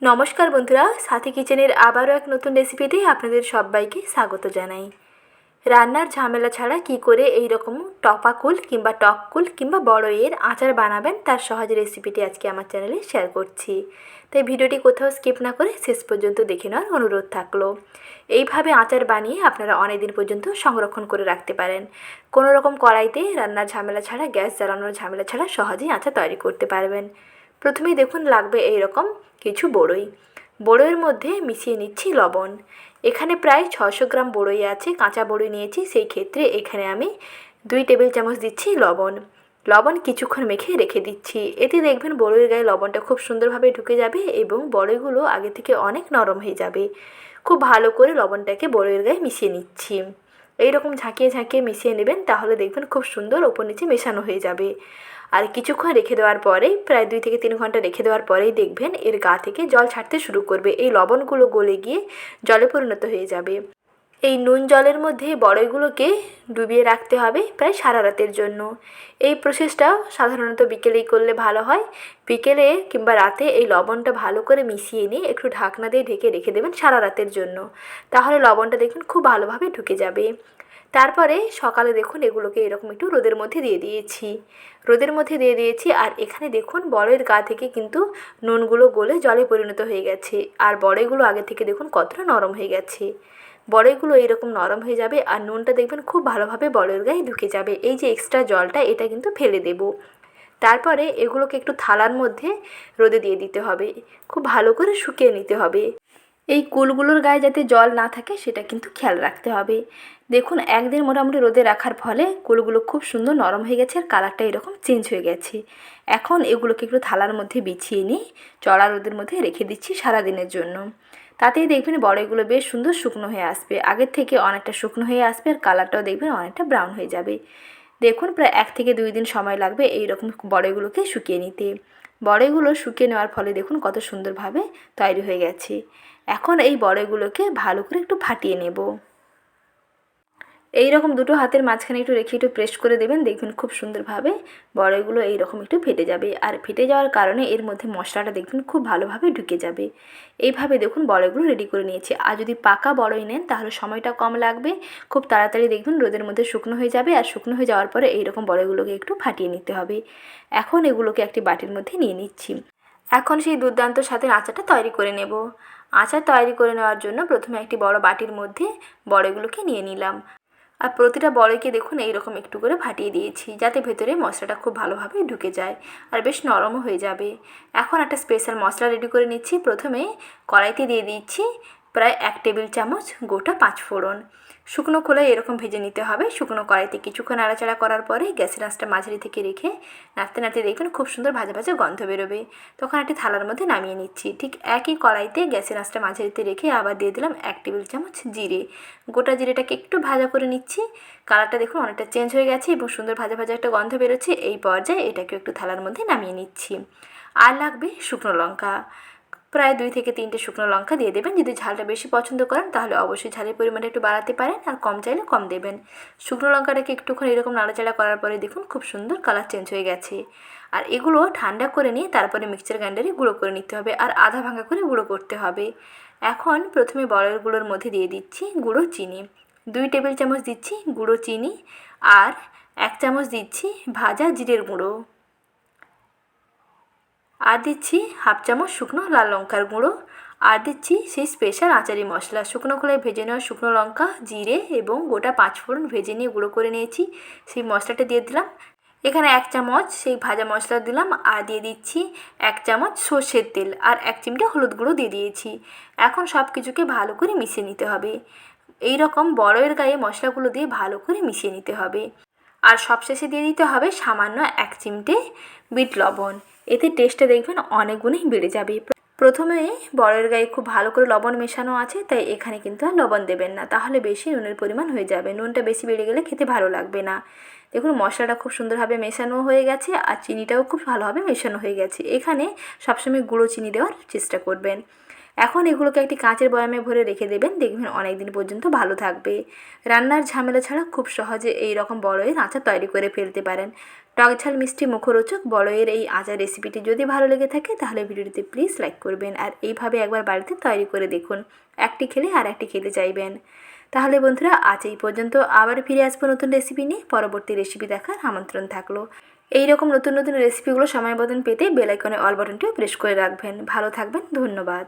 নমস্কার বন্ধুরা, সাথী কিচেনের আবারও এক নতুন রেসিপিতে আপনাদের সবাইকে স্বাগত জানাই। রান্নার ঝামেলা ছাড়া কি করে এই রকম টপাকুল কিংবা টককুল কিংবা বড়ইয়ের আচার বানাবেন তার সহজ রেসিপিটি আজকে আমার চ্যানেলে শেয়ার করছি। তাই ভিডিওটি কোথাও স্কিপ না করে শেষ পর্যন্ত দেখে নেওয়ার অনুরোধ থাকলো। এইভাবে আচার বানিয়ে আপনারা অনেক দিন পর্যন্ত সংরক্ষণ করে রাখতে পারেন। কোনো রকম কড়াইতে রান্নার ঝামেলা ছাড়া, গ্যাস জ্বালানোর ঝামেলা ছাড়া সহজেই আচার তৈরি করতে পারবেন। প্রথমেই দেখুন লাগবে এই রকম কিছু বড়ই। বড়ইয়ের মধ্যে মিশিয়ে নিচ্ছি লবণ। এখানে প্রায় 600 গ্রাম বড়ই আছে, কাঁচা বড়ই নিয়েছি, সেই ক্ষেত্রে এখানে আমি 2 টেবিল চামচ দিচ্ছি লবণ। লবণ কিছুক্ষণ মেখে রেখে দিচ্ছি। এতে দেখবেন বড়ইয়ের গায়ে লবণটা খুব সুন্দরভাবে ঢুকে যাবে এবং বড়ইগুলো আগে থেকে অনেক নরম হয়ে যাবে। খুব ভালো করে লবণটাকে বড়ইয়ের গায়ে মিশিয়ে নিচ্ছি। এই রকম ঝাঁকিয়ে ঝাঁকিয়ে মিশিয়ে নেবেন, তাহলে দেখবেন খুব সুন্দর ওপর নিচে মেশানো হয়ে যাবে। আর কিছুক্ষণ রেখে দেওয়ার পরেই, প্রায় 2 থেকে 3 ঘন্টা রেখে দেওয়ার পরেই দেখবেন এর গা থেকে জল ছাড়তে শুরু করবে। এই লবণগুলো গলে গিয়ে জলে পরিণত হয়ে যাবে। এই নুন জলের মধ্যে বড়ইগুলোকে ডুবিয়ে রাখতে হবে প্রায় সারা রাতের জন্য। এই প্রসেসটা সাধারণত বিকেলেই করলে ভালো হয়। বিকেলে কিংবা রাতে এই লবণটা ভালো করে মিশিয়ে নিয়ে একটু ঢাকনা দিয়ে ঢেকে রেখে দেবেন সারা রাতের জন্য। তাহলে লবণটা দেখবেন খুব ভালোভাবে ঢুকে যাবে। তারপরে সকালে দেখুন এগুলোকে এরকম একটু রোদের মধ্যে দিয়ে দিয়েছি। আর এখানে দেখুন বড়ইয়ের গা থেকে কিন্তু নুনগুলো গলে জলে পরিণত হয়ে গেছে। আর বড়ইগুলো আগে থেকে দেখুন কতটা নরম হয়ে গেছে। বড়ইগুলো এরকম নরম হয়ে যাবে আর নুনটা দেখবেন খুব ভালোভাবে বড়ইয়ের গায়ে ঢুকে যাবে। এই যে এক্সট্রা জলটা, এটা কিন্তু ফেলে দেব। তারপরে এগুলোকে একটু থালার মধ্যে রোদে দিয়ে দিতে হবে। খুব ভালো করে শুকিয়ে নিতে হবে। এই কুলগুলোর গায়ে যাতে জল না থাকে সেটা কিন্তু খেয়াল রাখতে হবে। দেখুন একদিন মোটামুটি রোদে রাখার ফলে কুলগুলো খুব সুন্দর নরম হয়ে গেছে আর কালারটা এরকম চেঞ্জ হয়ে গেছে। এখন এগুলোকে একটু থালার মধ্যে বিছিয়ে নিয়ে চড়া রোদের মধ্যে রেখে দিচ্ছি সারাদিনের জন্য। তাতেই দেখবেন বড়ইগুলো বেশ সুন্দর শুকনো হয়ে আসবে, আগের থেকে অনেকটা শুকনো হয়ে আসবে আর কালারটাও দেখবেন অনেকটা ব্রাউন হয়ে যাবে। দেখুন প্রায় 1 থেকে 2 দিন সময় লাগবে এই রকম বড়ইগুলোকে শুকিয়ে নিতে। বড়ইগুলো শুকিয়ে নেওয়ার ফলে দেখুন কত সুন্দরভাবে তৈরি হয়ে গেছে। এখন এই বড়ইগুলোকে ভালো করে একটু ফাটিয়ে নেব। এই রকম দুটো হাতের মাঝখানে একটু রেখে একটু প্রেস করে দেবেন, দেখবেন খুব সুন্দরভাবে বড়ইগুলো এই রকম একটু ফেটে যাবে। আর ফেটে যাওয়ার কারণে এর মধ্যে মশলাটা দেখবেন খুব ভালোভাবে ঢুকে যাবে। এইভাবে দেখুন বড়ইগুলো রেডি করে নিয়েছি। আর যদি পাকা বড়ই নেন তাহলে সময়টা কম লাগবে, খুব তাড়াতাড়ি দেখবেন রোদের মধ্যে শুকনো হয়ে যাবে। আর শুকনো হয়ে যাওয়ার পরে এই রকম বড়ইগুলোকে একটু ফাটিয়ে নিতে হবে। এখন এগুলোকে একটি বাটির মধ্যে নিয়ে নিচ্ছি। এখন সেই দুর্দান্ত স্বাদের আচারটা তৈরি করে নেব। আচার তৈরি করে নেওয়ার জন্য প্রথমে একটি বড় বাটির মধ্যে বড়ইগুলোকে নিয়ে নিলাম। আর প্রতিটা বড়ইকে দেখুন এইরকম একটু করে ফাটিয়ে দিয়েছি, যাতে ভেতরে মশলাটা খুব ভালোভাবে ঢুকে যায় আর বেশ নরমও হয়ে যাবে। এখন একটা স্পেশাল মশলা রেডি করে নিচ্ছি। প্রথমে কড়াইতে দিয়ে দিচ্ছি প্রায় 1 টেবিল চামচ গোটা 5 ফোড়ন। শুকনো খোলায় এরকম ভেজে নিতে হবে। শুকনো কড়াইতে কিছুক্ষণ নাড়াচাড়া করার পরে গ্যাসের আঁচটা মাঝারি থেকে রেখে নাড়তে নাড়তে দেখবেন খুব সুন্দর ভাজা ভাজা গন্ধ বেরোবে। তখন একটি থালার মধ্যে নামিয়ে নিচ্ছি। ঠিক একই কড়াইতে গ্যাসের আঁচটা মাঝারিতে রেখে আবার দিয়ে দিলাম 1 টেবিল চামচ জিরে। গোটা জিরেটাকে একটু ভাজা করে নিচ্ছি। কালারটা দেখুন অনেকটা চেঞ্জ হয়ে গেছে এবং সুন্দর ভাজা ভাজা একটা গন্ধ বেরোচ্ছে। এই পর্যায়ে এটাকে একটু থালার মধ্যে নামিয়ে নিচ্ছি। আর লাগবে শুকনো লঙ্কা, প্রায় 2 থেকে 3টে শুকনো লঙ্কা দিয়ে দেবেন। যদি ঝালটা বেশি পছন্দ করেন তাহলে অবশ্যই ঝালের পরিমাণটা একটু বাড়াতে পারেন, আর কম চাইলে কম দেবেন। শুকনো লঙ্কাটাকে একটুক্ষণ এরকম নাড়াচাড়া করার পরে দেখুন খুব সুন্দর কালার চেঞ্জ হয়ে গেছে। আর এগুলো ঠান্ডা করে নিয়ে তারপরে মিক্সচার গ্রাইন্ডারে গুঁড়ো করে নিতে হবে, আর আধা ভাঙা করে গুঁড়ো করতে হবে। এখন প্রথমে বড়ইগুলোর মধ্যে দিয়ে দিচ্ছি গুঁড়ো চিনি। 2 টেবিল চামচ দিচ্ছি গুঁড়ো চিনি, আর 1 চামচ দিচ্ছি ভাজা জিরের গুঁড়ো, আর দিচ্ছি হাফ চামচ শুকনো লাল লঙ্কার গুঁড়ো, আর দিচ্ছি সেই স্পেশাল আচারি মশলা। শুকনো খোলায় ভেজে নেওয়া শুকনো লঙ্কা, জিরে এবং গোটা 5 ফোড়ন ভেজে নিয়ে গুঁড়ো করে নিয়েছি, সেই মশলাটা দিয়ে দিলাম। এখানে 1 চামচ সেই ভাজা মশলা দিলাম, আর দিয়ে দিচ্ছি 1 চামচ সর্ষের তেল, আর 1 চিমটে হলুদ গুঁড়ো দিয়ে দিয়েছি। এখন সব কিছুকে ভালো করে মিশিয়ে নিতে হবে। এই রকম বড়ইয়ের গায়ে মশলাগুলো দিয়ে ভালো করে মিশিয়ে নিতে হবে। আর সবশেষে দিয়ে দিতে হবে সামান্য 1 চিমটে বিট লবণ। এতে টেস্টটা দেখবেন অনেক গুণেই বেড়ে যাবে। প্রথমে বড়ইয়ের গায়ে খুব ভালো করে লবণ মেশানো আছে, তাই এখানে কিন্তু আর লবণ দেবেন না, তাহলে বেশি নুনের পরিমাণ হয়ে যাবে। নুনটা বেশি বেড়ে গেলে খেতে ভালো লাগবে না। দেখুন মশলাটা খুব সুন্দরভাবে মেশানো হয়ে গেছে, আর চিনিটাও খুব ভালোভাবে মেশানো হয়ে গেছে। এখানে সবসময় গুঁড়ো চিনি দেওয়ার চেষ্টা করবেন। এখন এগুলোকে একটি কাঁচের বয়ামে ভরে রেখে দেবেন, দেখবেন অনেক দিন পর্যন্ত ভালো থাকবে। রান্নার ঝামেলা ছাড়া খুব সহজে এই রকম বড়ইয়ের আচার তৈরি করে ফেলতে পারেন। টক ঝাল মিষ্টি মুখরোচক বড়ইয়ের এই আচার রেসিপিটি যদি ভালো লেগে থাকে তাহলে ভিডিওটিতে প্লিজ লাইক করবেন, আর এইভাবে একবার বাড়িতে তৈরি করে দেখুন। একটি খেলে আর একটি খেতে চাইবেন। তাহলে বন্ধুরা আজ এই পর্যন্ত, আবার ফিরে আসবো নতুন রেসিপি নিয়ে। পরবর্তী রেসিপি দেখার আমন্ত্রণ থাকলো। এই রকম নতুন নতুন রেসিপিগুলো সময় মতন পেতে বেল আইকনে অল বাটনটিও প্রেস করে রাখবেন। ভালো থাকবেন, ধন্যবাদ।